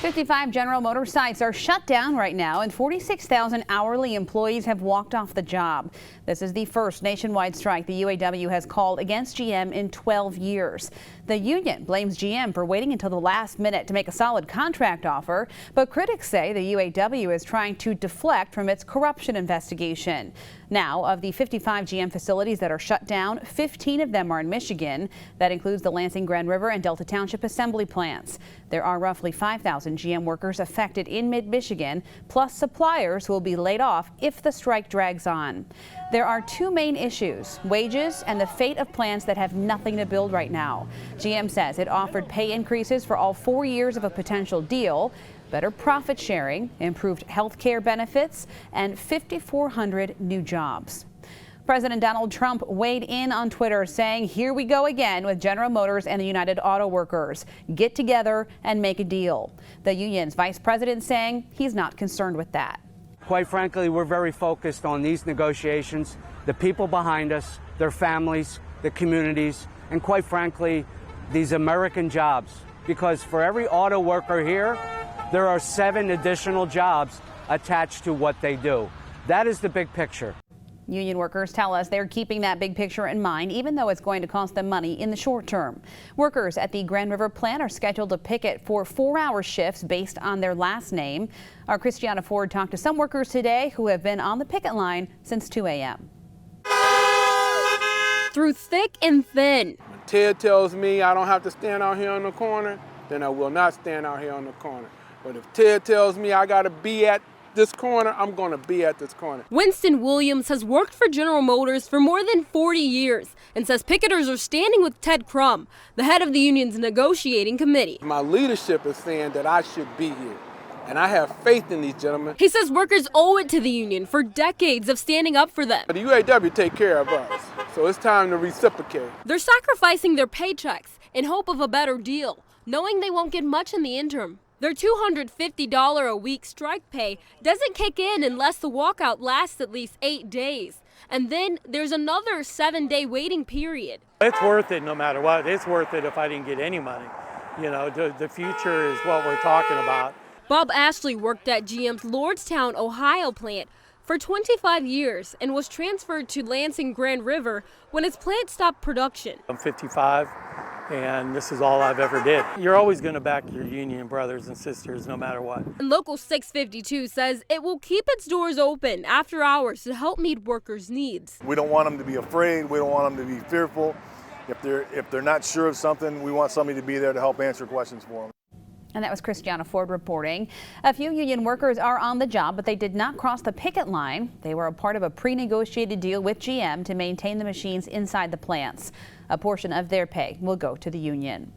55 General Motors sites are shut down right now, and 46,000 hourly employees have walked off the job. This is the first nationwide strike the UAW has called against GM in 12 years. The union blames GM for waiting until the last minute to make a solid contract offer, but critics say the UAW is trying to deflect from its corruption investigation. Now, of the 55 GM facilities that are shut down, 15 of them are in Michigan. That includes the Lansing, Grand River, and Delta Township assembly plants. There are roughly 5,000 GM workers affected in mid-Michigan, plus suppliers who will be laid off if the strike drags on. There are two main issues: wages and the fate of plants that have nothing to build right now. GM says it offered pay increases for all 4 years of a potential deal, better profit sharing, improved health care benefits, and 5,400 new jobs. President Donald Trump weighed in on Twitter, saying, "Here we go again with General Motors and the United Auto Workers. Get together and make a deal." The union's vice president saying he's not concerned with that. Quite frankly, we're very focused on these negotiations, the people behind us, their families, the communities, and quite frankly, these American jobs. Because for every auto worker here, there are 7 additional jobs attached to what they do. That is the big picture. Union workers tell us they're keeping that big picture in mind, even though it's going to cost them money in the short term. Workers at the Grand River plant are scheduled to picket for 4-hour shifts based on their last name. Our Christiana Ford talked to some workers today who have been on the picket line since 2 a.m. Through thick and thin. When Ted tells me I don't have to stand out here on the corner, then I will not stand out here on the corner. But if Ted tells me I got to be at this corner, I'm going to be at this corner. Winston Williams has worked for General Motors for more than 40 years and says picketers are standing with Ted Crum, the head of the union's negotiating committee. My leadership is saying that I should be here, and I have faith in these gentlemen. He says workers owe it to the union for decades of standing up for them. The UAW take care of us, so it's time to reciprocate. They're sacrificing their paychecks in hope of a better deal, knowing they won't get much in the interim. Their $250 a week strike pay doesn't kick in unless the walkout lasts at least 8 days. And then there's another 7-day waiting period. It's worth it no matter what. It's worth it if I didn't get any money. You know, the future is what we're talking about. Bob Ashley worked at GM's Lordstown, Ohio plant for 25 years and was transferred to Lansing, Grand River when its plant stopped production. I'm 55. And this is all I've ever did. You're always going to back your union brothers and sisters no matter what. And Local 652 says it will keep its doors open after hours to help meet workers' needs. We don't want them to be afraid. We don't want them to be fearful. If they're not sure of something, we want somebody to be there to help answer questions for them. And that was Christiana Ford reporting. A few union workers are on the job, but they did not cross the picket line. They were a part of a pre-negotiated deal with GM to maintain the machines inside the plants. A portion of their pay will go to the union.